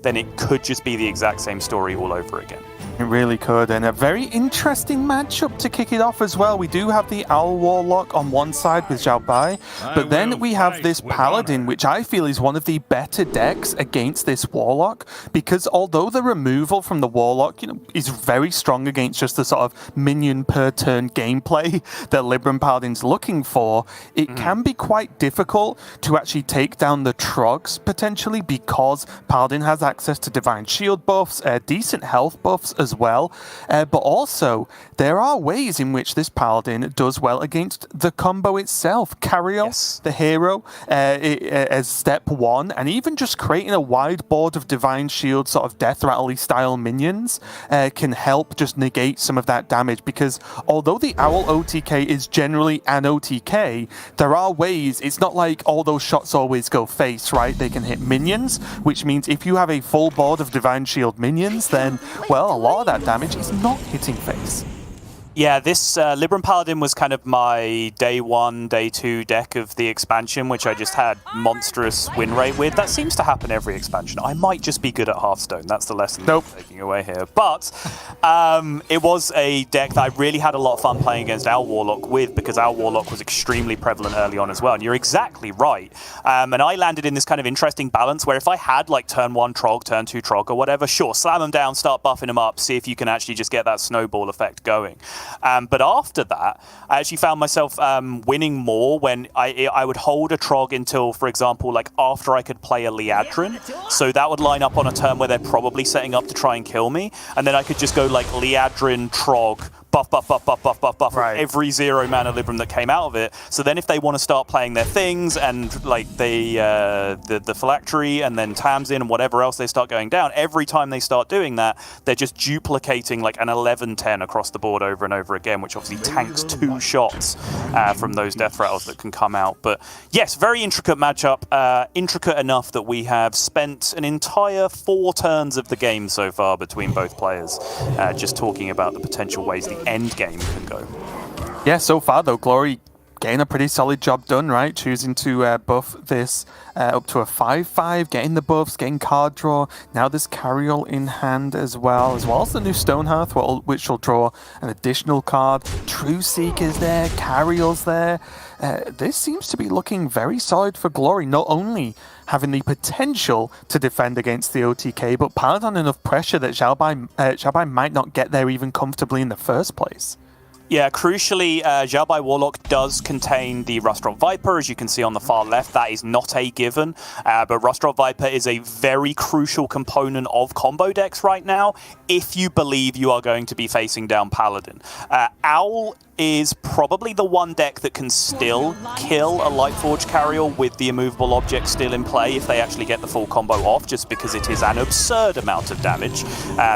then it could just be the exact same story all over again. It really could, and a very interesting matchup to kick it off as well. We do have the Owl Warlock on one side with Xiaobai, but then we have this Paladin, which I feel is one of the better decks against this Warlock, because although the removal from the Warlock, is very strong against just the sort of minion per turn gameplay that Libram Paladin's looking for, it can be quite difficult to actually take down the Trogs potentially, because Paladin has access to Divine Shield buffs, decent health buffs as well, but also there are ways in which this Paladin does well against the combo itself. Carriel, the hero, as step one, and even just creating a wide board of Divine Shield sort of Death Rattle-y style minions can help just negate some of that damage, because although the Owl OTK is generally an OTK, there are ways, it's not like all those shots always go face, right? They can hit minions, which means if you have a full board of Divine Shield minions, then, well, a lot of that damage is not hitting face. Yeah, this Libram Paladin was kind of my day 1, day 2 deck of the expansion, which I just had monstrous win rate with. That seems to happen every expansion. I might just be good at Hearthstone. That's the lesson that I'm taking away here. But it was a deck that I really had a lot of fun playing against Owl Warlock with, because Owl Warlock was extremely prevalent early on as well. And you're exactly right. And I landed in this kind of interesting balance where if I had like turn 1 Trog, turn 2 Trog or whatever, sure, slam them down, start buffing them up, see if you can actually just get that snowball effect going. But after that, I actually found myself winning more when I would hold a Trog until, for example, like after I could play a Liadrin. So that would line up on a turn where they're probably setting up to try and kill me. And then I could just go like Liadrin, Trog, buff every 0 mana Libram that came out of it. So then if they want to start playing their things and like the phylactery and then Tamsin and whatever else they start going down, every time they start doing that, they're just duplicating like an 11-10 across the board over and over again, which obviously tanks 2 shots from those death rattles that can come out. But yes, very intricate matchup, intricate enough that we have spent an entire 4 turns of the game so far between both players, just talking about the potential ways the end game can go. Yeah, so far though, Glory getting a pretty solid job done, right? Choosing to buff this up to a 5/5, getting the buffs, getting card draw. Now there's Carriel in hand as well as the new Stonehearth, which will draw an additional card. True Seeker's there, Carriel's there. This seems to be looking very solid for Glory, not only having the potential to defend against the OTK, but piling on enough pressure that Xiaobai might not get there even comfortably in the first place. Yeah, crucially, Xiaobai Warlock does contain the Rustrot Viper, as you can see on the far left. That is not a given, but Rustrot Viper is a very crucial component of combo decks right now, if you believe you are going to be facing down Paladin. Owl is probably the one deck that can still kill a Lightforge Carrier with the immovable object still in play if they actually get the full combo off, just because it is an absurd amount of damage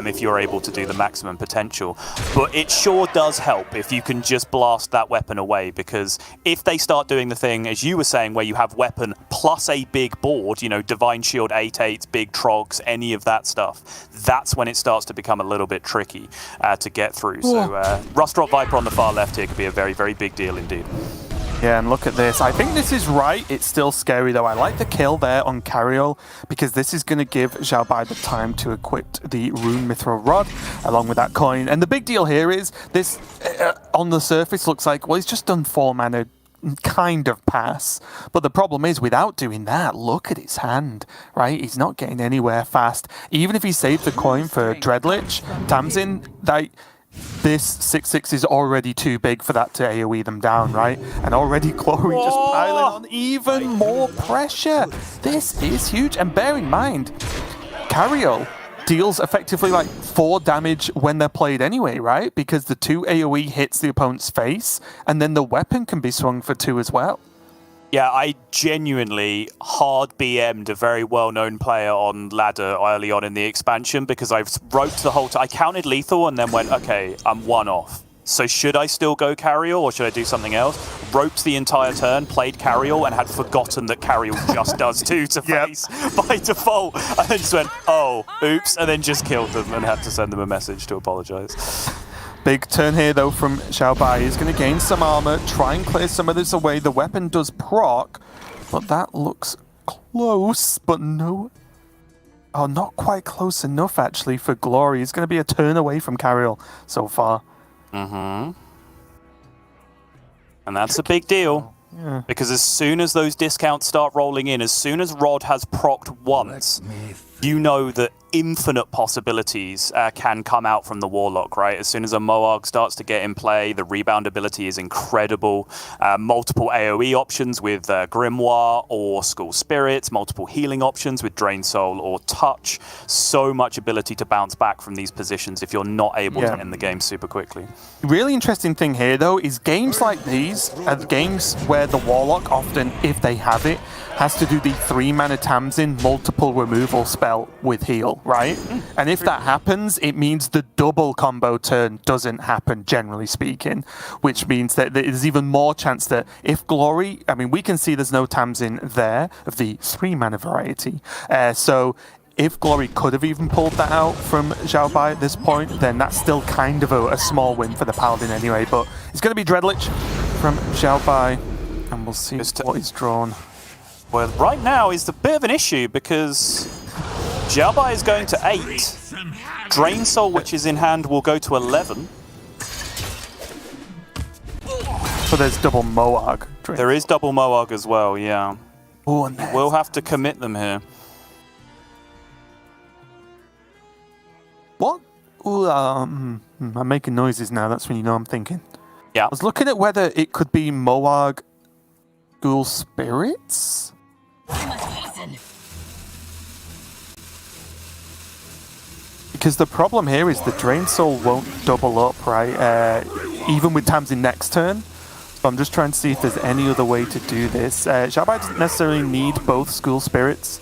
if you're able to do the maximum potential. But it sure does help if you can just blast that weapon away, because if they start doing the thing, as you were saying, where you have weapon plus a big board, Divine Shield 8/8s, big Trogs, any of that stuff, that's when it starts to become a little bit tricky to get through. So Rustrot Viper on the far left here could be a very, very big deal indeed. Yeah, and look at this. I think this is right. It's still scary, though. I like the kill there on Carriel, because this is going to give Xiaobai the time to equip the Rune Mithril Rod along with that coin. And the big deal here is this, on the surface, looks like, well, he's just done 4 mana kind of pass. But the problem is, without doing that, look at his hand, right? He's not getting anywhere fast. Even if he saved the coin for Dreadlich, Tamsin, this 6/6 is already too big for that to AoE them down, right? And already Glory just piling on even more pressure. This is huge. And bear in mind, Carriel deals effectively like 4 damage when they're played anyway, right? Because the 2 AoE hits the opponent's face, and then the weapon can be swung for 2 as well. Yeah, I genuinely hard BM'd a very well-known player on ladder early on in the expansion, because I wrote the whole time. I counted lethal and then went, okay, I'm 1 off. So should I still go Carriel or should I do something else? Roped the entire turn, played Carriel, and had forgotten that Carriel just does 2 to face by default. And then just went, oh, oops, and then just killed them and had to send them a message to apologize. Big turn here, though, from Xiaobai. He's going to gain some armor, try and clear some of this away. The weapon does proc, but that looks close, but no. Oh, not quite close enough, actually, for Glory. It's going to be a turn away from Carriel so far. Mm-hmm. And that's a big deal. Yeah. Because as soon as those discounts start rolling in, as soon as Rod has procced once, you know that infinite possibilities can come out from the Warlock, right? As soon as a Moarg starts to get in play, the rebound ability is incredible. Multiple AoE options with Grimoire or School Spirits, multiple healing options with Drain Soul or Touch. So much ability to bounce back from these positions if you're not able to end the game super quickly. Really interesting thing here, though, is games like these are games where the Warlock often, if they have it, has to do the 3-mana Tamsin multiple removal spell with heal, right? And if that happens, it means the double combo turn doesn't happen, generally speaking, which means that there's even more chance that if Glory, I mean, we can see there's no Tamsin there of the 3-mana variety. So if Glory could have even pulled that out from Xiaobai at this point, then that's still kind of a small win for the Paladin anyway. But it's going to be Dreadlich from Xiaobai, and we'll see what is drawn. Well, right now is a bit of an issue because Xiaobai is going to 8. Drain Soul, which is in hand, will go to 11. So there's double Moarg. There is double Moarg as well, yeah. Oh, and we'll have to commit them here. What? Ooh, I'm making noises now. That's when you know I'm thinking. Yeah. I was looking at whether it could be Moarg School Spirits. Because the problem here is the Drain Soul won't double up, right? Even with Tamsin next turn. So I'm just trying to see if there's any other way to do this. Xiaobai doesn't necessarily need both School Spirits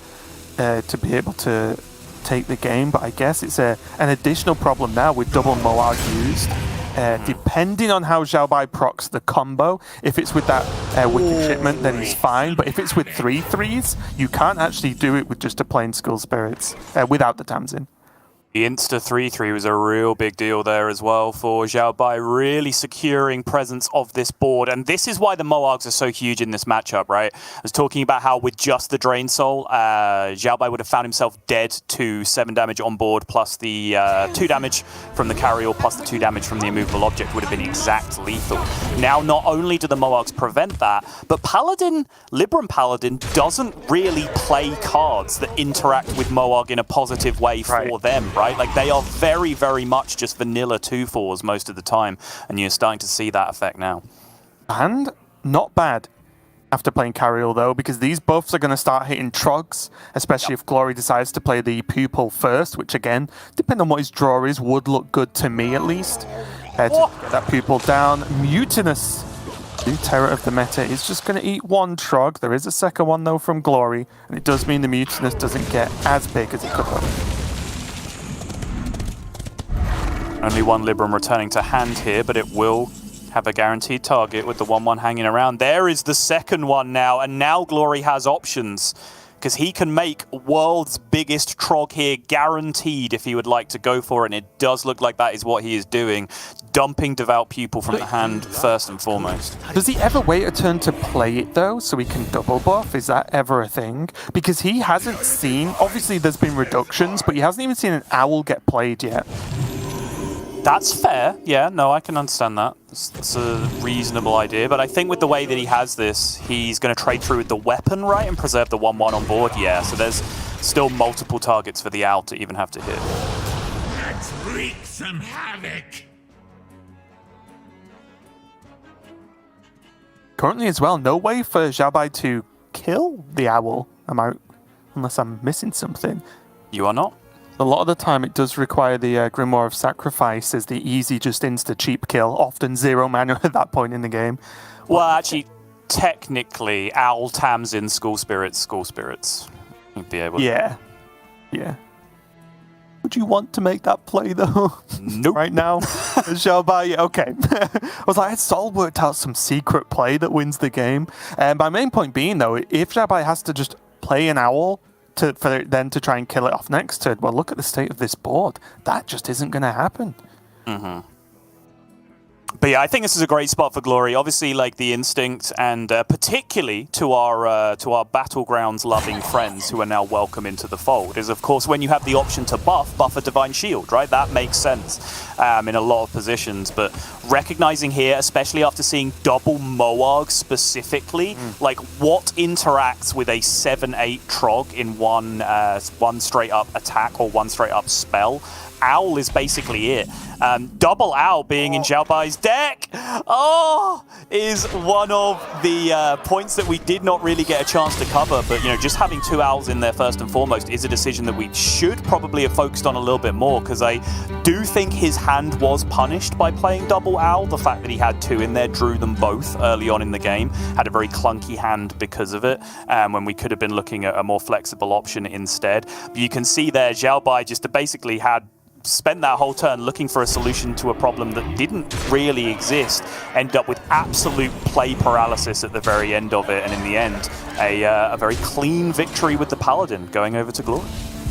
to be able to take the game, but I guess it's an additional problem now with double Moarg used. Depending on how Xiaobai procs the combo, if it's with that Wicked Shipment, then he's fine. But if it's with 3/3s, you can't actually do it with just a plain School Spirits without the Tamsin. The Insta 3-3 was a real big deal there as well for Xiaobai, really securing presence of this board. And this is why the Moargs are so huge in this matchup, right? I was talking about how with just the Drain Soul, Xiaobai would have found himself dead to 7 damage on board, plus the 2 damage from the Carriel, plus the 2 damage from the immovable object would have been exact lethal. Now, not only do the Moargs prevent that, but Paladin, Libram Paladin, doesn't really play cards that interact with Moarg in a positive way for them, right? Like, they are very, very much just vanilla 2/4s most of the time, and you're starting to see that effect now. And not bad after playing Carriel, though, because these buffs are going to start hitting Trogs, especially if Glory decides to play the Pupil first, which, again, depending on what his draw is, would look good to me, at least. To get that Pupil down. Mutinous, new terror of the meta, is just going to eat 1 Trog. There is a second one, though, from Glory, and it does mean the Mutinous doesn't get as big as it could have. Only 1 Libram returning to hand here, but it will have a guaranteed target with the 1/1 hanging around. There is the second one now, and now Glory has options, because he can make world's biggest Trog here guaranteed if he would like to go for it, and it does look like that is what he is doing, dumping Devout Pupil from the hand first and foremost. Does he ever wait a turn to play it, though, so he can double buff? Is that ever a thing? Because he hasn't seen, obviously there's been reductions, but he hasn't even seen an Owl get played yet. That's fair. Yeah, no, I can understand that. It's a reasonable idea. But I think with the way that he has this, he's going to trade through with the weapon, right, and preserve the 1/1 on board. Yeah, so there's still multiple targets for the Owl to even have to hit. Let's wreak some havoc. Currently as well, no way for Xiaobai to kill the Owl, unless I'm missing something. You are not? A lot of the time it does require the Grimoire of Sacrifice as the easy, just insta-cheap kill, often 0 mana at that point in the game. Well, actually, technically, Owl, Tamsin, School Spirits. You'd be able to. Yeah. Would you want to make that play, though? Nope. Right now? Xiaobai, okay. I was like, it's all worked out some secret play that wins the game. My main point being, though, if Xiaobai has to just play an Owl for it then to try and kill it off next turn, well, look at the state of this board. That just isn't going to happen. Mm-hmm. But yeah, I think this is a great spot for Glory. Obviously, like the instinct, and particularly to our Battlegrounds loving friends who are now welcome into the fold, is of course when you have the option to buff a Divine Shield, right? That makes sense in a lot of positions. But recognizing here, especially after seeing double Moarg specifically, like what interacts with a 7/8 Trog in one straight up attack or one straight up spell. Owl is basically it. Double Owl being in Xiaobai's deck is one of the points that we did not really get a chance to cover. But just having 2 Owls in there first and foremost is a decision that we should probably have focused on a little bit more, because I do think his hand was punished by playing double Owl. The fact that he had 2 in there drew them both early on in the game. Had a very clunky hand because of it, when we could have been looking at a more flexible option instead. But you can see there, Xiaobai just basically spent that whole turn looking for a solution to a problem that didn't really exist, ended up with absolute play paralysis at the very end of it, and in the end, a very clean victory with the Paladin going over to Glory.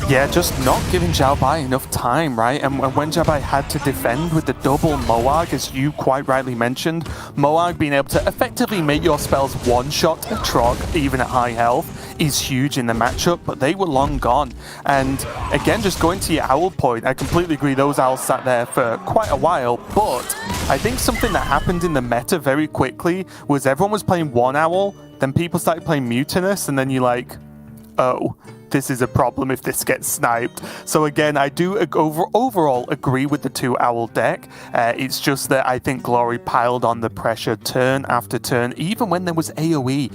Yeah, just not giving Xiaobai enough time, right? And when Xiaobai had to defend with the double Moarg, as you quite rightly mentioned, Moarg being able to effectively make your spells one-shot a Trog, even at high health, is huge in the matchup, but they were long gone. And again, just going to your Owl point, I completely agree, those Owls sat there for quite a while, but I think something that happened in the meta very quickly was everyone was playing one Owl, then people started playing Mutinous, and then you're like, oh, this is a problem if this gets sniped. So again, I do overall agree with the 2 Owl deck. It's just that I think Glory piled on the pressure turn after turn, even when there was AoE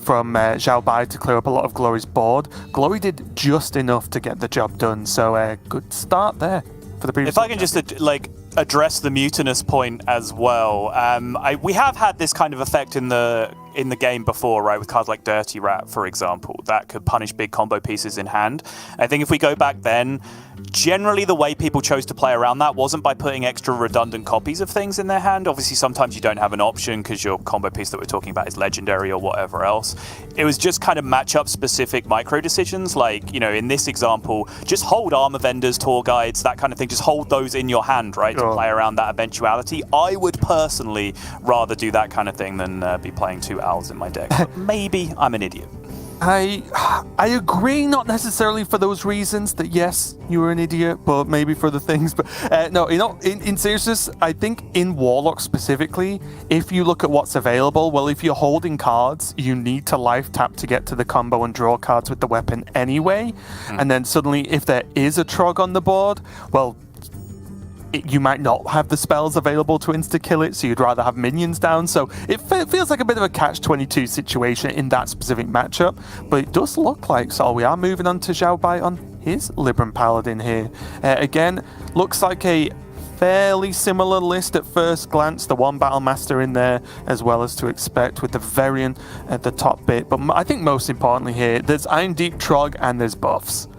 from Xiaobai to clear up a lot of Glory's board. Glory did just enough to get the job done. So good start there for the previous. If I can just address the Mutinous point as well. We have had this kind of effect in the game before, right, with cards like Dirty Rat, for example, that could punish big combo pieces in hand. I think if we go back then, generally the way people chose to play around that wasn't by putting extra redundant copies of things in their hand. Obviously, sometimes you don't have an option because your combo piece that we're talking about is legendary or whatever else. It was just kind of matchup specific micro decisions, like, in this example, just hold Armor Vendors, Tour Guides, that kind of thing. Just hold those in your hand, right, to play around that eventuality. I would personally rather do that kind of thing than be playing 2 Owls in my deck. But maybe I'm an idiot. I agree, not necessarily for those reasons, that yes, you were an idiot, but maybe for the things. But no, in seriousness, I think in Warlock specifically, if you look at what's available, well, if you're holding cards, you need to life tap to get to the combo and draw cards with the weapon anyway. And then suddenly, if there is a Trog on the board, well, you might not have the spells available to insta-kill it, so you'd rather have minions down. So it feels like a bit of a catch-22 situation in that specific matchup, but it does look like, so we are moving on to Xiaobai on his Libram Paladin here. Again, looks like a fairly similar list at first glance, the one Battle Master in there, as well as to expect with the Varian at the top bit. But I think most importantly here, there's Iron Deep Trog and there's buffs.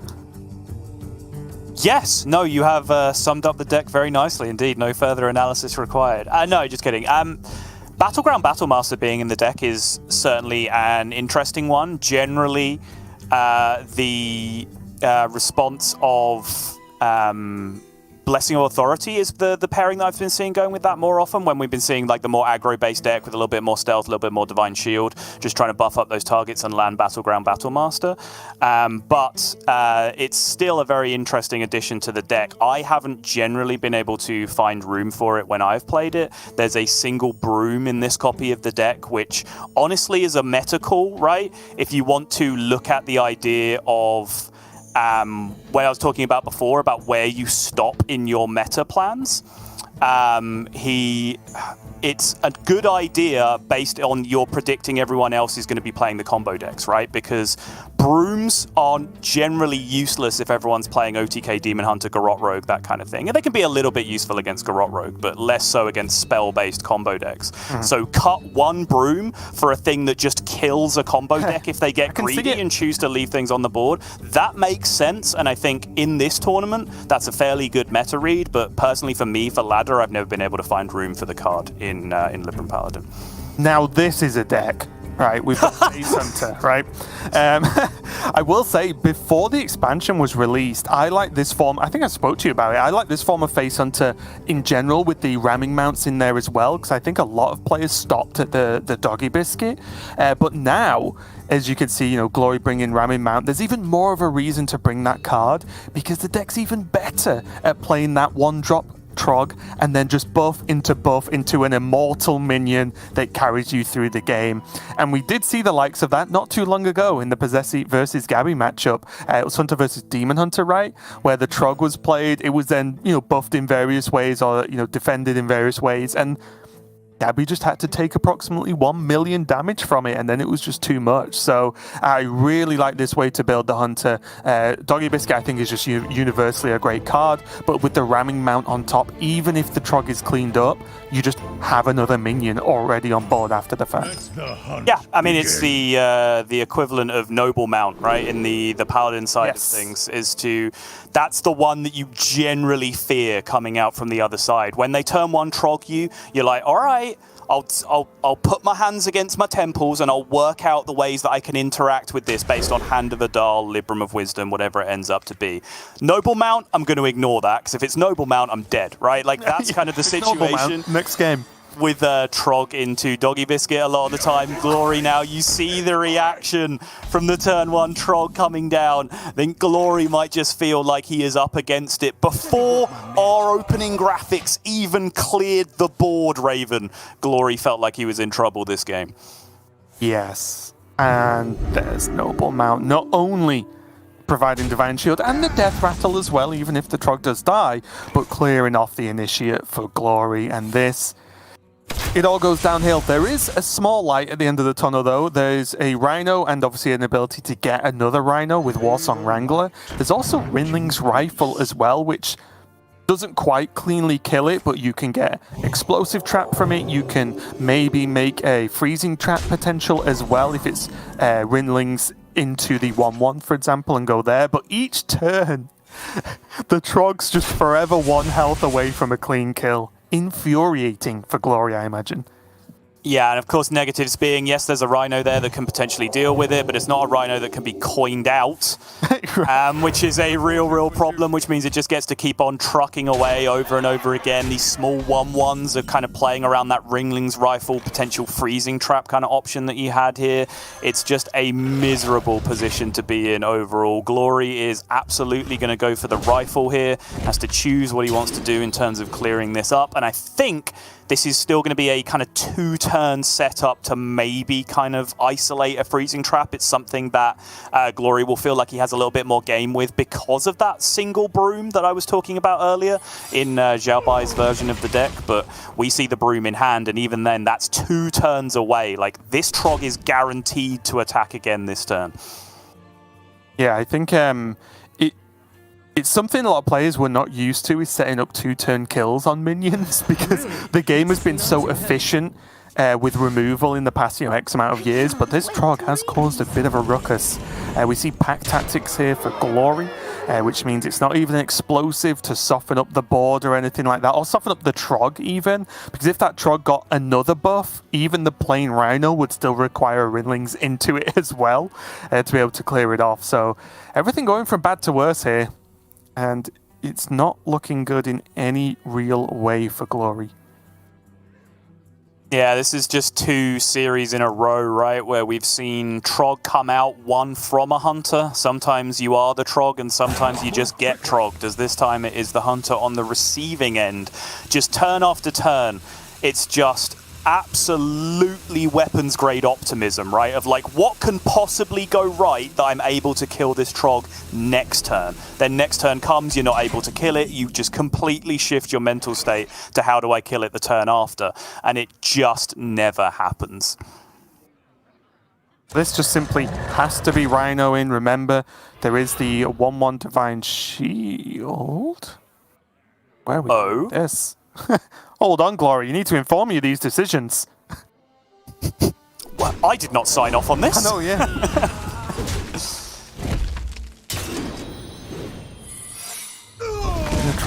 Yes, no, you have summed up the deck very nicely indeed. No further analysis required. No, just kidding. Battleground Battlemaster being in the deck is certainly an interesting one. Generally, the response of Blessing of Authority is the pairing that I've been seeing going with that more often, when we've been seeing like the more aggro-based deck with a little bit more stealth, a little bit more Divine Shield, just trying to buff up those targets and land Battleground Battlemaster. But it's still a very interesting addition to the deck. I haven't generally been able to find room for it when I've played it. There's a single Broom in this copy of the deck, which honestly is a meta call, right? If you want to look at the idea of what I was talking about before, about where you stop in your meta plans. It's a good idea based on you're predicting everyone else is going to be playing the combo decks, right? Because Brooms are generally useless if everyone's playing OTK, Demon Hunter, Garrote Rogue, that kind of thing. And they can be a little bit useful against Garrote Rogue, but less so against spell-based combo decks. So cut one Broom for a thing that just kills a combo deck if they get greedy and choose to leave things on the board. That makes sense, and I think in this tournament, that's a fairly good meta read, but personally for me, for ladder, I've never been able to find room for the card in Libram Paladin. Now this is a deck right? We've got Face Hunter, right? I will say, before the expansion was released, I like this form. I think I spoke to you about it. I like this form of Face Hunter in general, with the ramming mounts in there as well, because I think a lot of players stopped at the Doggy Biscuit. But now, as you can see, Glory bringing ramming mount, there's even more of a reason to bring that card, because the deck's even better at playing that one-drop Trog and then just buff into an immortal minion that carries you through the game. And we did see the likes of that not too long ago in the Possessi versus Gabby matchup. It was Hunter versus Demon Hunter, right? Where the Trog was played. It was then, buffed in various ways, or, defended in various ways. And Gabby just had to take approximately 1 million damage from it, and then it was just too much. So I really like this way to build the Hunter. Doggy Biscuit, I think, is just universally a great card, but with the ramming mount on top, even if the Trog is cleaned up, you just have another minion already on board after the fact. Yeah, I mean, it's the equivalent of Noble Mount, right? In the Paladin side of things, that's the one that you generally fear coming out from the other side. When they turn one Trog you're like, all right, I'll put my hands against my temples and I'll work out the ways that I can interact with this based on Hand of Adal, Libram of Wisdom, whatever it ends up to be. Noble Mount, I'm going to ignore that, because if it's Noble Mount, I'm dead, right? Like, that's kind of the situation. Next game. With Trog into Doggy Biscuit a lot of the time. Glory now, you see the reaction from the turn one Trog coming down. Then Glory might just feel like he is up against it before our opening graphics even cleared the board, Raven. Glory felt like he was in trouble this game. Yes, and there's Noble Mount, not only providing Divine Shield and the Death Rattle as well, even if the Trog does die, but clearing off the Initiate for Glory. And this, it all goes downhill. There is a small light at the end of the tunnel, though. There's a Rhino and obviously an ability to get another Rhino with Warsong Wrangler. There's also Rinling's Rifle as well, which doesn't quite cleanly kill it, but you can get Explosive Trap from it. You can maybe make a Freezing Trap potential as well if it's Rinling's into the 1-1, for example, and go there. But each turn, the Trog's just forever 1 health away from a clean kill. Infuriating for Glory, I imagine. Yeah, and of course negatives being, yes, there's a Rhino there that can potentially deal with it, but it's not a Rhino that can be coined out, which is a real problem, which means it just gets to keep on trucking away over and over again. These small 1-1s are kind of playing around that Ringling's Rifle potential freezing trap kind of option that you had here. It's just a miserable position to be in overall. Glory is absolutely going to go for the Rifle here, has to choose what he wants to do in terms of clearing this up, and I think this is still going to be a kind of 2-turn setup to maybe kind of isolate a freezing trap. It's something that Glory will feel like he has a little bit more game with because of that single broom that I was talking about earlier in Xiaobai's version of the deck. But we see the broom in hand, and even then, that's 2 turns away. Like, this Trog is guaranteed to attack again this turn. Yeah, I think it's something a lot of players were not used to, is setting up 2-turn kills on minions, because the game has been so efficient with removal in the past X amount of years, but this Trog has caused a bit of a ruckus. We see pack tactics here for Glory, which means it's not even an explosive to soften up the board or anything like that, or soften up the Trog even, because if that Trog got another buff, even the plain Rhino would still require Rinlings into it as well to be able to clear it off. So everything going from bad to worse here. And it's not looking good in any real way for Glory. Yeah, this is just 2 series in a row, right, where we've seen Trog come out, one from a Hunter. Sometimes you are the Trog, and sometimes you just get Trogged, as this time it is the Hunter on the receiving end. Just turn after turn, it's just absolutely weapons-grade optimism, right? Of like, what can possibly go right that I'm able to kill this Trog next turn? Then next turn comes, you're not able to kill it, you just completely shift your mental state to how do I kill it the turn after? And it just never happens. This just simply has to be Rhino in. Remember, there is the 1-1 Divine Shield. Where are we going with this? Hold on, Glory. You need to inform me of these decisions. Well, I did not sign off on this. I know, yeah.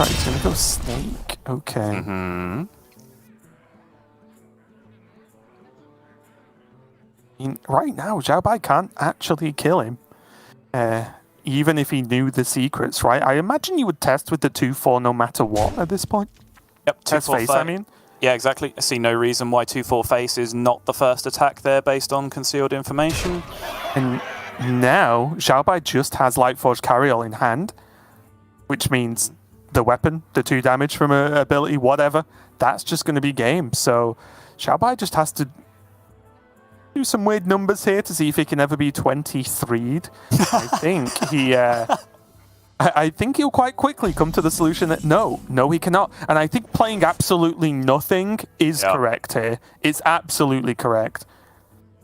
He's gonna go Snake. Okay. Mm-hmm. mean, right now, Xiaobai can't actually kill him. Even if he knew the secrets, right? I imagine you would test with the 2-4 no matter what at this point. Yep, Test 2-4 face, I mean. Yeah, exactly. I see no reason why 2-4 face is not the first attack there based on concealed information. And now, Xiaobai just has Lightforge Carryall in hand, which means the weapon, the 2 damage from a ability, whatever, that's just going to be game. So Xiaobai just has to do some weird numbers here to see if he can ever be 23'd. I think he'll quite quickly come to the solution that no, he cannot. And I think playing absolutely nothing is correct here. It's absolutely correct.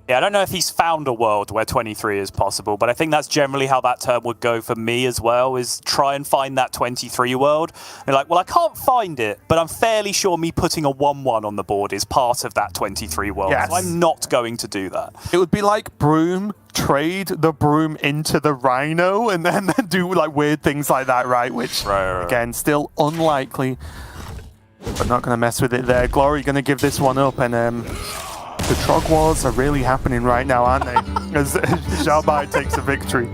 Yeah, I don't know if he's found a world where 23 is possible, but I think that's generally how that term would go for me as well, is try and find that 23 world. You're like, well, I can't find it, but I'm fairly sure me putting a 1-1 on the board is part of that 23 world. Yes. So I'm not going to do that. It would be like Broom, trade the Broom into the Rhino, and then do like weird things like that, right? Which, again, still unlikely, but not going to mess with it there. Glory going to give this one up, and the Trog Wars are really happening right now, aren't they? As Xiaobai takes a victory.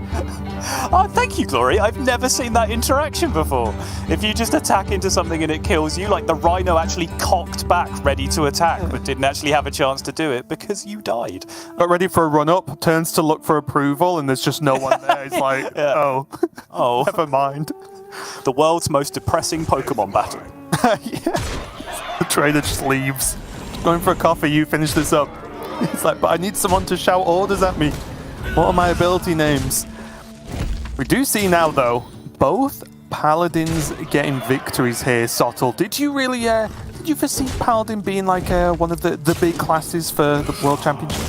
Oh, thank you, Glory. I've never seen that interaction before. If you just attack into something and it kills you, like the Rhino actually cocked back ready to attack, but didn't actually have a chance to do it because you died. Got ready for a run-up, turns to look for approval, and there's just no one there. It's like, oh, never mind. The world's most depressing Pokemon battle. Yeah. The trader just leaves. Going for a coffee, you finish this up. It's like, but I need someone to shout orders at me. What are my ability names? We do see now, though, both Paladins getting victories here. Sottle, did you really, did you foresee Paladin being like one of the big classes for the World Championship?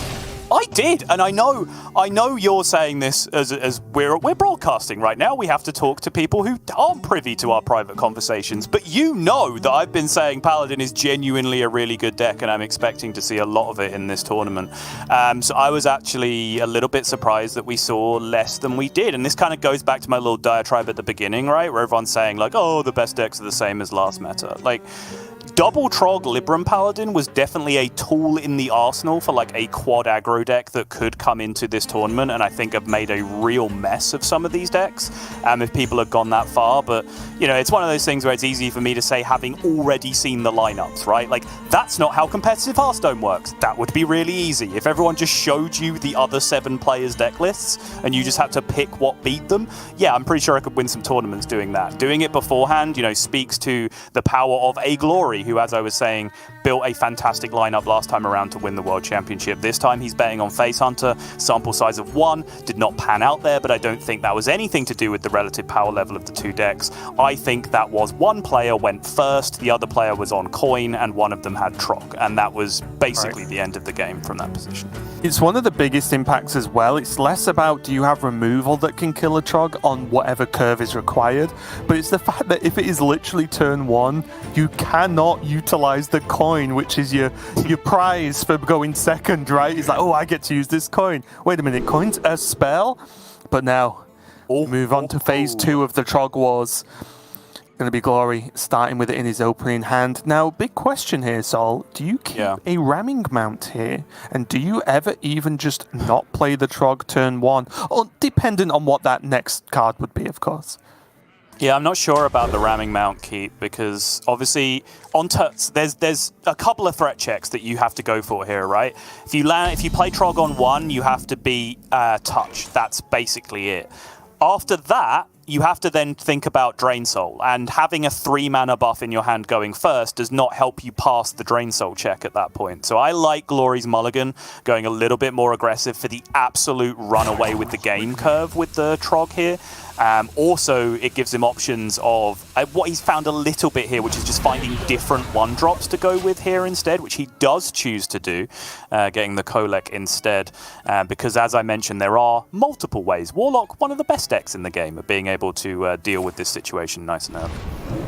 I did, and I know you're saying this as we're broadcasting right now. We have to talk to people who aren't privy to our private conversations, but you know that I've been saying Paladin is genuinely a really good deck, and I'm expecting to see a lot of it in this tournament. So I was actually a little bit surprised that we saw less than we did, and this kind of goes back to my little diatribe at the beginning, right, where everyone's saying like, oh, the best decks are the same as last meta. Like, Double Trog Libram Paladin was definitely a tool in the arsenal for like a quad aggro deck that could come into this tournament, and I think have made a real mess of some of these decks if people had gone that far. But, you know, it's one of those things where it's easy for me to say having already seen the lineups, right? Like, that's not how competitive Hearthstone works. That would be really easy. If everyone just showed you the other 7 players' deck lists and you just had to pick what beat them, yeah, I'm pretty sure I could win some tournaments doing that. Doing it beforehand, you know, speaks to the power of a Glory, who, as I was saying, built a fantastic lineup last time around to win the World Championship. This time he's betting on Face Hunter, sample size of 1, did not pan out there, but I don't think that was anything to do with the relative power level of the 2 decks. I think that was one player went first, the other player was on coin, and one of them had Trog, and that was basically the end of the game from that position. It's one of the biggest impacts as well. It's less about do you have removal that can kill a Trog on whatever curve is required, but it's the fact that if it is literally turn 1, you cannot utilize the coin, which is your prize for going second, right? It's like, oh, I get to use this coin. Wait a minute, coin's a spell? But now, move on to phase 2 of the Trog Wars. Going to be Glory starting with it in his opening hand. Now, big question here, Sol. Do you keep a ramming mount here? And do you ever even just not play the Trog turn 1? Or dependent on what that next card would be, of course. Yeah, I'm not sure about the ramming mount keep, because obviously on there's a couple of threat checks that you have to go for here, right? If you play Trog on 1, you have to be touch. That's basically it. After that, you have to then think about Drain Soul, and having a 3-mana buff in your hand going first does not help you pass the Drain Soul check at that point. So I like Glory's mulligan, going a little bit more aggressive for the absolute runaway with the game curve with the Trog here. Also, it gives him options of what he's found a little bit here, which is just finding different 1-drops to go with here instead, which he does choose to do, getting the Kolek instead, because as I mentioned, there are multiple ways. Warlock, one of the best decks in the game, of being able to deal with this situation nice and early.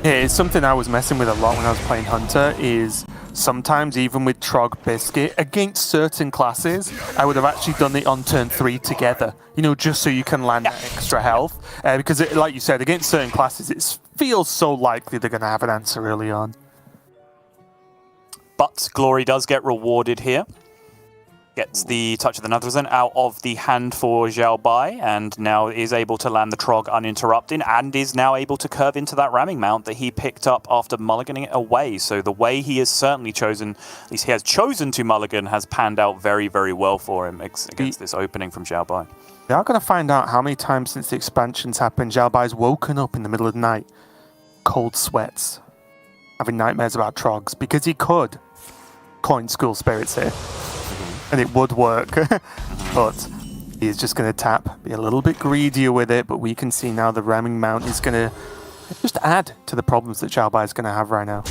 Yeah, it's something I was messing with a lot when I was playing Hunter, is sometimes even with Trog Biscuit, against certain classes, I would have actually done it on turn 3 together, you know, just so you can land that extra health. Because, like you said, against certain classes, it feels so likely they're going to have an answer early on. But Glory does get rewarded here. Gets the Touch of the Netherzen out of the hand for Xiaobai, and now is able to land the Trog uninterrupted, and is now able to curve into that ramming mount that he picked up after mulliganing it away. So the way he has certainly chosen, at least he has chosen to mulligan, has panned out very, very well for him against this opening from Xiaobai. We are going to find out how many times since the expansions happened Xiaobai's woken up in the middle of the night, cold sweats, having nightmares about Trogs, because he could coin School Spirits here. And it would work, but he's just going to tap, be a little bit greedier with it, but we can see now the ramming mount is going to just add to the problems that Xiaobai is going to have right now.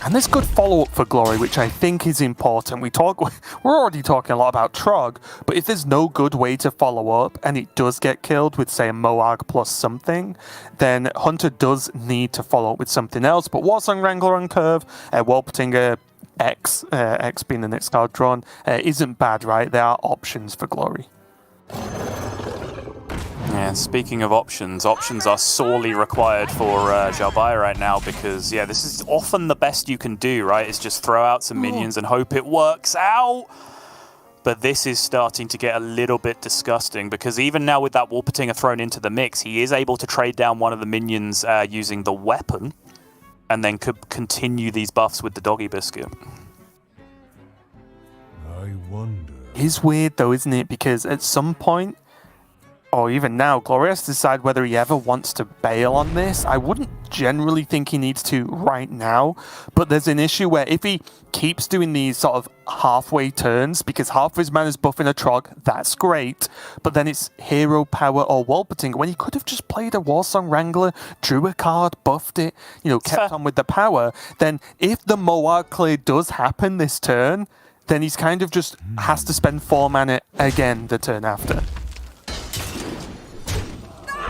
And there's good follow-up for Glory, which I think is important. We're already talking a lot about Trog, but if there's no good way to follow up, and it does get killed with, say, a Moarg plus something, then Hunter does need to follow up with something else. But Warsong Wrangler on curve, Wolpertinger, X being the next card drawn, isn't bad, right? There are options for Glory. Yeah, speaking of options are sorely required for Xiaobai right now, because, yeah, this is often the best you can do, right? Is just throw out some minions and hope it works out. But this is starting to get a little bit disgusting, because even now with that Wolpertinger thrown into the mix, he is able to trade down one of the minions using the weapon, and then could continue these buffs with the doggy biscuit. I wonder. It's weird though, isn't it? Because at some point, or even now, Glory has to decide whether he ever wants to bail on this. I wouldn't generally think he needs to right now, but there's an issue where if he keeps doing these sort of halfway turns, because half of his mana's buffing a Trog, that's great, but then it's hero power or Wolpertinger, when he could have just played a Warsong Wrangler, drew a card, buffed it, kept on with the power, then if the Moarg clear does happen this turn, then he's kind of just has to spend 4 mana again the turn after.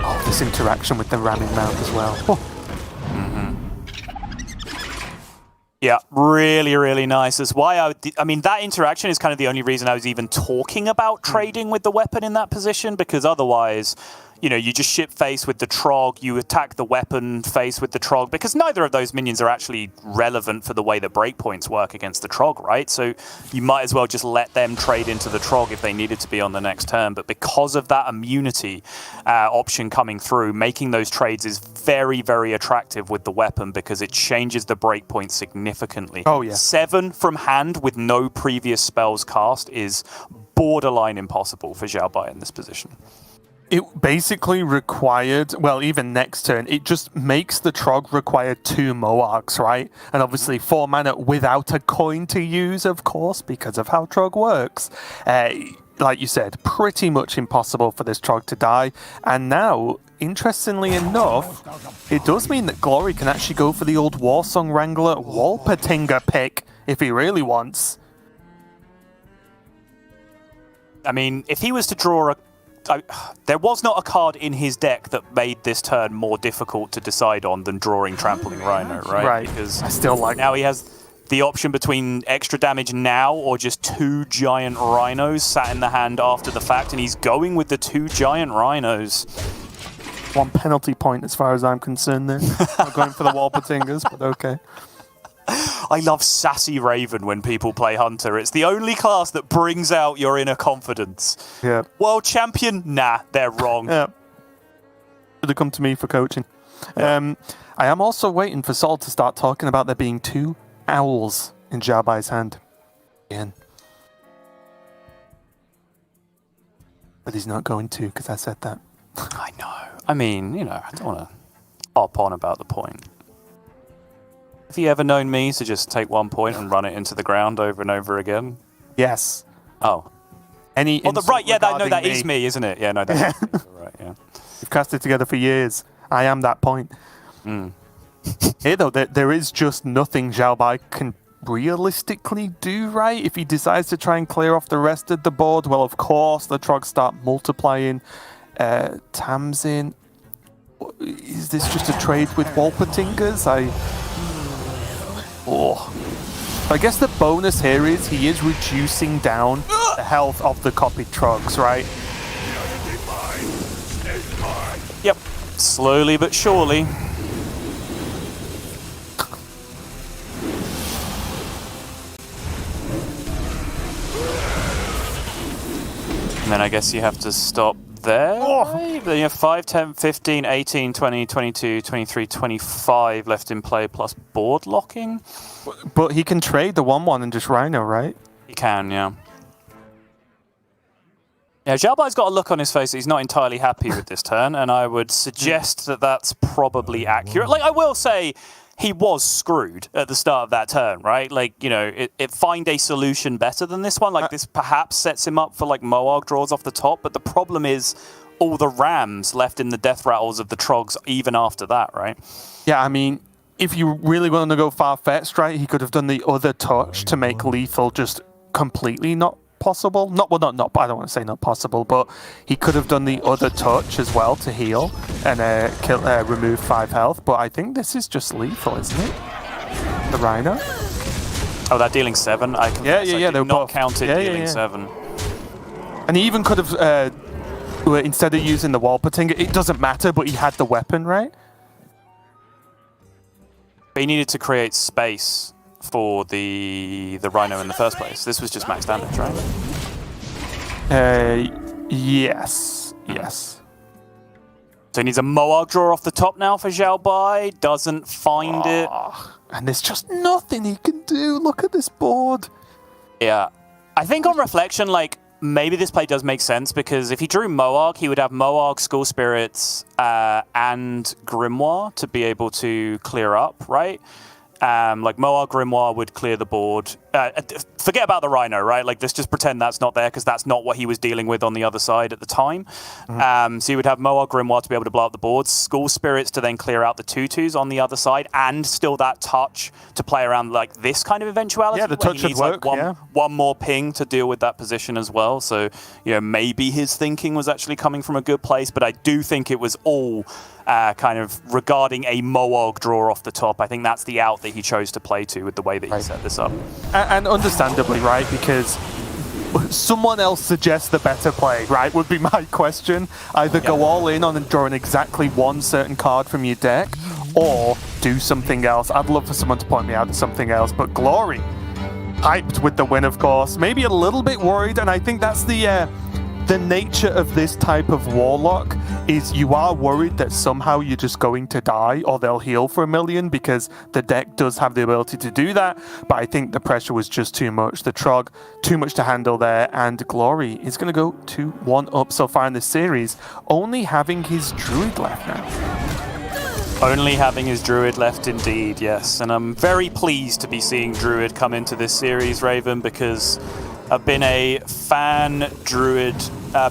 Oh, this interaction with the ramming mount as well. Oh. Yeah, really, really nice. That's why I mean, that interaction is kind of the only reason I was even talking about trading with the weapon in that position, because otherwise, you just ship face with the Trog, you attack the weapon face with the Trog, because neither of those minions are actually relevant for the way that breakpoints work against the Trog, right? So you might as well just let them trade into the Trog if they needed to be on the next turn. But because of that immunity option coming through, making those trades is very, very attractive with the weapon, because it changes the breakpoint significantly. Oh, yeah. 7 from hand with no previous spells cast is borderline impossible for Xiaobai in this position. It basically required, well, even next turn, it just makes the Trog require 2 Moargs, right? And obviously 4 mana without a coin to use, of course, because of how Trog works. Like you said, pretty much impossible for this Trog to die. And now, interestingly enough, it does mean that Glory can actually go for the old Warsong Wrangler Wolpertinger pick if he really wants. I mean, if he was to draw there was not a card in his deck that made this turn more difficult to decide on than drawing Trampling Rhino, right? Right. Because I still like now he has the option between extra damage now or just 2 giant rhinos sat in the hand after the fact, and he's going with the 2 giant rhinos. 1 penalty point as far as I'm concerned there. Not going for the Wolpertingers, but okay. I love Sassy Raven when people play Hunter. It's the only class that brings out your inner confidence. Yeah. World champion? Nah, they're wrong. Yeah. Should have come to me for coaching. Yeah. I am also waiting for Sol to start talking about there being 2 owls in Xiaobai's hand. Again. But he's not going to, because I said that. I know. I mean, I don't want to hop on about the point. Have you ever known me to just take 1 point and run it into the ground over and over again? Yes. Oh. Right, yeah, that is me, isn't it? Yeah, no, that's right, yeah. We've cast it together for years. I am that point. Here, though, there is just nothing Xiaobai can realistically do, right? If he decides to try and clear off the rest of the board, well, of course, the Trogs start multiplying. Tamsin, is this just a trade with Wolpertingers? I guess the bonus here is he is reducing down the health of the copied Trogs, right? Yep. Slowly but surely. then I guess you have to stop there. Right? Then you have 5, 10, 15, 18, 20, 22, 23, 25 left in play plus board locking. But he can trade the 1/1 and just Rhino, right? He can, yeah. Yeah, Xiaobai's got a look on his face that he's not entirely happy with this turn, and I would suggest that that's probably accurate. Like, I will say, he was screwed at the start of that turn, right? Like, you know, it find a solution better than this one. Like, this perhaps sets him up for, like, Moarg draws off the top, but the problem is all the Rams left in the death rattles of the Trogs even after that, right? Yeah, I mean, if you really want to go far-fetched, right, he could have done the other touch to make lethal just completely not possible. I don't want to say not possible, but he could have done the other touch as well to heal and remove 5 health. But I think this is just lethal, isn't it? The Rhino. Oh, that dealing 7. I did not count it dealing 7. And he even could have, instead of using the wall putting, it doesn't matter, but he had the weapon, right? But he needed to create space for the Rhino in the first place. This was just max damage, right? Yes. Yes. So he needs a Moarg draw off the top now for Xiaobai. Doesn't find it. And there's just nothing he can do. Look at this board. Yeah. I think on reflection, like, maybe this play does make sense, because if he drew Moarg, he would have Moarg, School Spirits, and Grimoire to be able to clear up, right? Like, Moarg Grimoire would clear the board. Forget about the Rhino, right? Like, let's just pretend that's not there, because that's not what he was dealing with on the other side at the time. So you would have Moarg Grimoire to be able to blow up the board, School Spirits to then clear out the 2/2s on the other side, and still that touch to play around, like, this kind of eventuality. Yeah, the touch would work, like, one more ping to deal with that position as well. So, you know, maybe his thinking was actually coming from a good place, but I do think it was all kind of regarding a Moarg draw off the top. I think that's the out that he chose to play to with the way that he set this up. And understandably, right, because someone else suggests the better play, right, would be my question. Either go all in on drawing exactly one certain card from your deck, or do something else. I'd love for someone to point me out to something else, but Glory, hyped with the win, of course. Maybe a little bit worried, and I think that's the nature of this type of Warlock, is you are worried that somehow you're just going to die, or they'll heal for 1,000,000, because the deck does have the ability to do that, but I think the pressure was just too much. The Trog, too much to handle there, and Glory is going to go 2-1 up so far in this series, only having his Druid left now. Only having his Druid left, indeed, yes. And I'm very pleased to be seeing Druid come into this series, Raven, because I've been a fan Druid.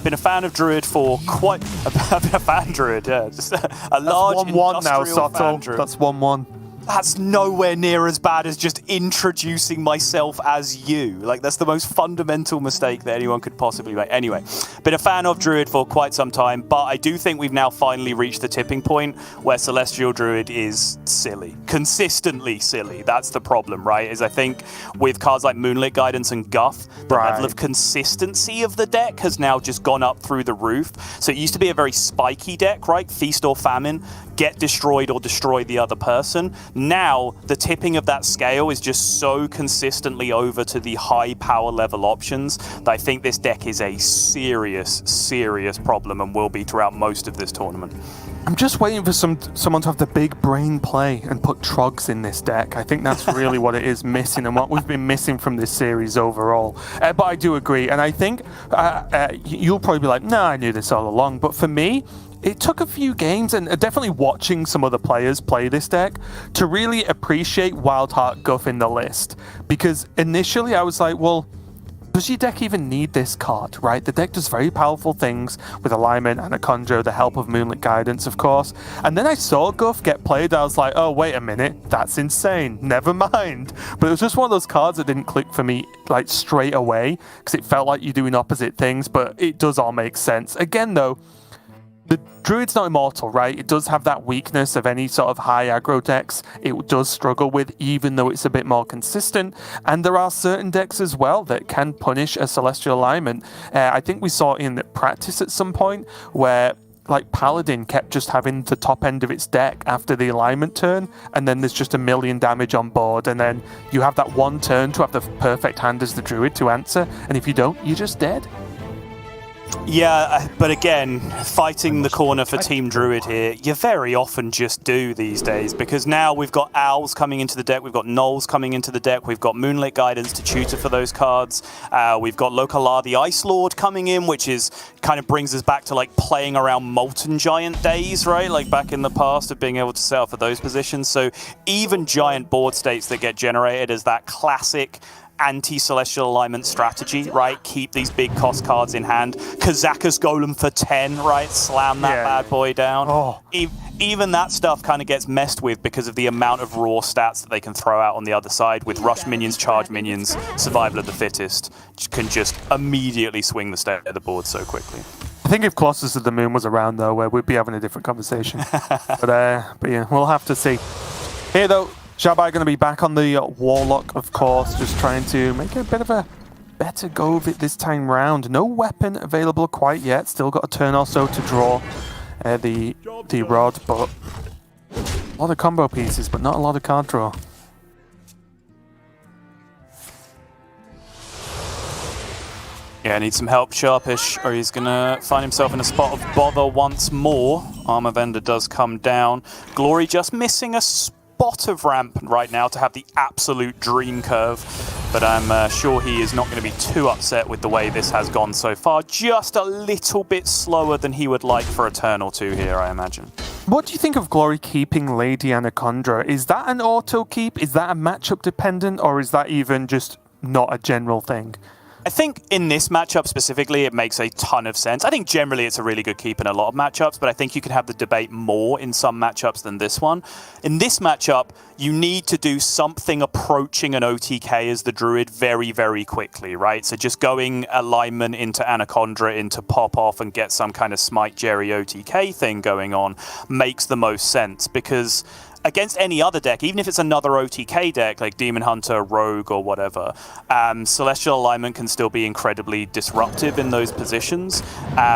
Been a fan of Druid for quite. I've been a fan Druid, yeah. Just a large 1-1 now, industrial fan Soto. Druid. That's 1-1. That's nowhere near as bad as just introducing myself as you. Like, that's the most fundamental mistake that anyone could possibly make. Anyway, been a fan of Druid for quite some time, but I do think we've now finally reached the tipping point where Celestial Druid is silly. Consistently silly. That's the problem, right? Is I think with cards like Moonlit Guidance and Guff, the level of consistency of the deck has now just gone up through the roof. So it used to be a very spiky deck, right? Feast or Famine, get destroyed or destroy the other person. Now, the tipping of that scale is just so consistently over to the high power level options that I think this deck is a serious, serious problem, and will be throughout most of this tournament. I'm just waiting for someone to have the big brain play and put Trogs in this deck. I think that's really what it is missing, and what we've been missing from this series overall. But I do agree, and I think you'll probably be like, no, I knew this all along. But for me, it took a few games, and definitely watching some other players play this deck, to really appreciate Wildheart Guff in the list. Because initially I was like, well, does your deck even need this card, right? The deck does very powerful things with Alignment, Anaconda, the help of Moonlit Guidance, of course. And then I saw Guff get played, I was like, oh, wait a minute, that's insane, never mind. But it was just one of those cards that didn't click for me, like, straight away, because it felt like you're doing opposite things, but it does all make sense. Again, though, the Druid's not immortal, right? It does have that weakness of any sort of high aggro decks it does struggle with, even though it's a bit more consistent. And there are certain decks as well that can punish a Celestial Alignment. I think we saw in practice at some point where, like, Paladin kept just having the top end of its deck after the alignment turn, and then there's just 1,000,000 damage on board, and then you have that one turn to have the perfect hand as the Druid to answer, and if you don't, you're just dead. Yeah, but again, fighting the corner for Team Druid here, you very often just do these days, because now we've got Owls coming into the deck, we've got Gnolls coming into the deck, we've got Moonlit Guidance to tutor for those cards, we've got Lokalar the Ice Lord coming in, which is kind of brings us back to like playing around Molten Giant days, right? Like back in the past of being able to set up for those positions. So even giant board states that get generated as that classic anti-Celestial Alignment strategy, right? Keep these big cost cards in hand. Kazakus Golem for 10, right? Slam that bad boy down. Oh. Even that stuff kind of gets messed with because of the amount of raw stats that they can throw out on the other side with rush minions, charge minions, survival of the fittest. Can just immediately swing the state of the board so quickly. I think if Colossus of the Moon was around, though, we'd be having a different conversation. but yeah, we'll have to see. Here, though, KZGXiaobai going to be back on the Warlock, of course, just trying to make a bit of a better go of it this time round. No weapon available quite yet. Still got a turn or so to draw the rod, but a lot of combo pieces, but not a lot of card draw. Yeah, needs some help, Sharpish, or he's going to find himself in a spot of bother once more. Armor Vendor does come down. Glory just missing a spot of ramp right now to have the absolute dream curve, but I'm sure he is not going to be too upset with the way this has gone so far. Just a little bit slower than he would like for a turn or two here, I imagine. What do you think of Glory keeping Lady Anaconda? Is that an auto keep? Is that a matchup dependent, or is that even just not a general thing? I think in this matchup specifically, it makes a ton of sense. I think generally it's a really good keep in a lot of matchups, but I think you can have the debate more in some matchups than this one. In this matchup, you need to do something approaching an OTK as the Druid very, very quickly, right? So just going alignment into Anaconda into pop off and get some kind of Smite Jerry OTK thing going on makes the most sense, because against any other deck, even if it's another OTK deck like Demon Hunter, Rogue, or whatever, Celestial Alignment can still be incredibly disruptive in those positions.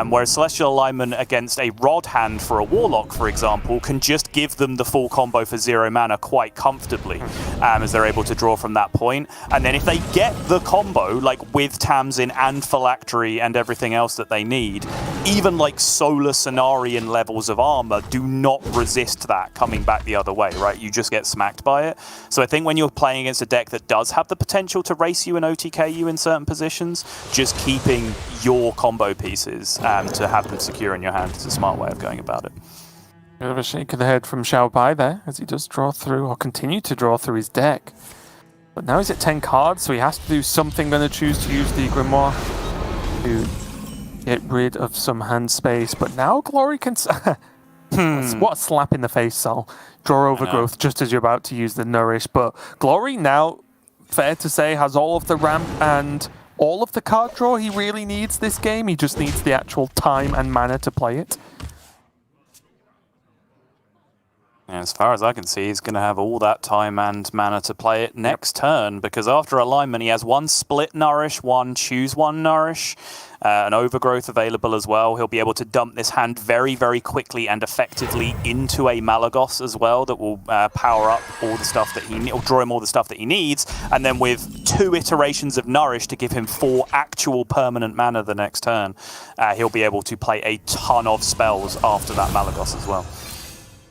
Whereas Celestial Alignment against a Rod hand for a Warlock, for example, can just give them the full combo for 0 mana quite comfortably, as they're able to draw from that point. And then if they get the combo, like with Tamsin and Phylactery and everything else that they need, even like Solar Cenarian levels of armor do not resist that coming back the other way, right? You just get smacked by it. So I think when you're playing against a deck that does have the potential to race you and OTK you in certain positions, just keeping your combo pieces to have them secure in your hand is a smart way of going about it. Bit of a shake of the head from KZGXiaobai there, as he does draw through, or continue to draw through his deck. But now he's at 10 cards, so he has to do something. Going to choose to use the Grimoire to get rid of some hand space. But now Glory can... What a slap in the face, Sal. Draw Overgrowth just as you're about to use the Nourish. But Glory now, fair to say, has all of the ramp and all of the card draw he really needs this game. He just needs the actual time and mana to play it. And as far as I can see, he's going to have all that time and mana to play it next turn, because after alignment, he has one split Nourish, one choose one Nourish, an Overgrowth available as well. He'll be able to dump this hand very, very quickly and effectively into a Malagos as well that will power up all the stuff that he or draw him all the stuff that he needs. And then with 2 iterations of Nourish to give him 4 actual permanent mana the next turn, he'll be able to play a ton of spells after that Malagos as well.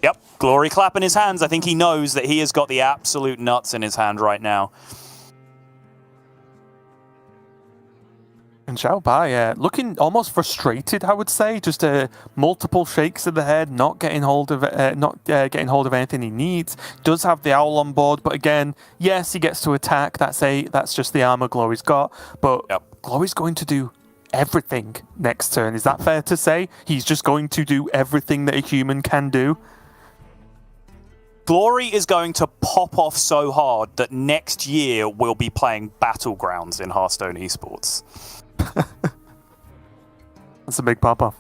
Yep, Glory clapping his hands. I think he knows that he has got the absolute nuts in his hand right now. And KZGXiaobai, looking almost frustrated, I would say. Just multiple shakes of the head, not getting hold of getting hold of anything he needs. Does have the Owl on board, but again, yes, he gets to attack. That's just the armor Glory's got. But Glory's going to do everything next turn. Is that fair to say? He's just going to do everything that a human can do. Glory is going to pop off so hard that next year we'll be playing Battlegrounds in Hearthstone Esports. That's a big pop-off.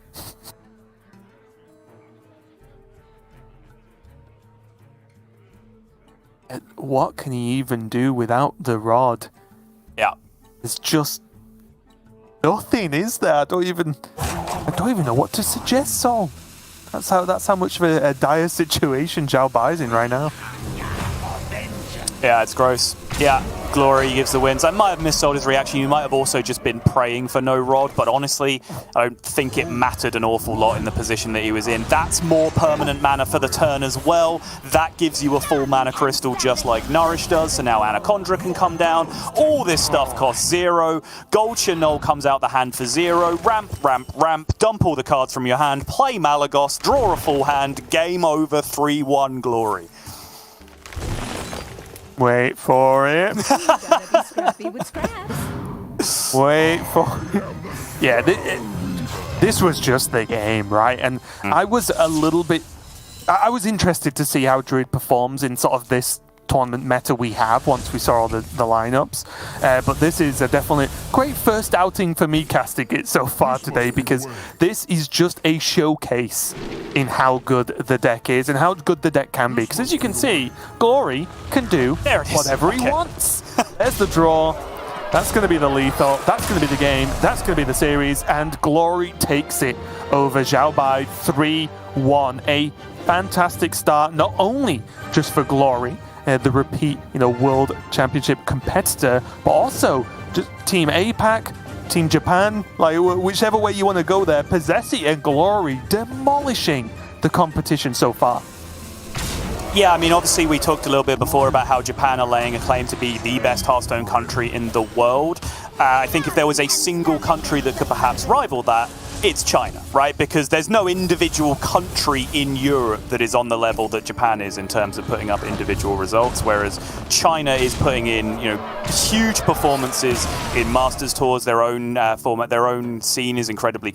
What can he even do without the rod? Yeah. There's just nothing, is there? I don't even know what to suggest, Saul. That's how much of a dire situation KZGXiaobai's in right now. Yeah, it's gross. Yeah, Glory gives the wins. I might have missold his reaction. You might have also just been praying for no Rod, but honestly, I don't think it mattered an awful lot in the position that he was in. That's more permanent mana for the turn as well. That gives you a full mana crystal just like Nourish does, so now Anacondra can come down. All this stuff costs 0. Gold Chenol comes out the hand for 0. Ramp, ramp, ramp. Dump all the cards from your hand. Play Malagos. Draw a full hand. Game over. 3-1 Glory. Wait for it. Wait for it. Yeah, this was just the game, right? And I was a little bit... I was interested to see how Druid performs in sort of this tournament meta we have once we saw all the lineups. But this is a definitely great first outing for me casting it so far today, because this is just a showcase in how good the deck is and how good the deck can be. Because as you can see, Glory can do whatever he wants. There's the draw. That's going to be the lethal. That's going to be the game. That's going to be the series. And Glory takes it over Xiaobai 3-1. A fantastic start, not only just for Glory, the repeat, World Championship competitor, but also just Team APAC, Team Japan, like whichever way you want to go there. Possessi and Glory demolishing the competition so far. Yeah, I mean, obviously we talked a little bit before about how Japan are laying a claim to be the best Hearthstone country in the world. I think if there was a single country that could perhaps rival that, it's China, right? Because there's no individual country in Europe that is on the level that Japan is in terms of putting up individual results, whereas China is putting in, huge performances in Masters Tours. Their own format, their own scene is incredibly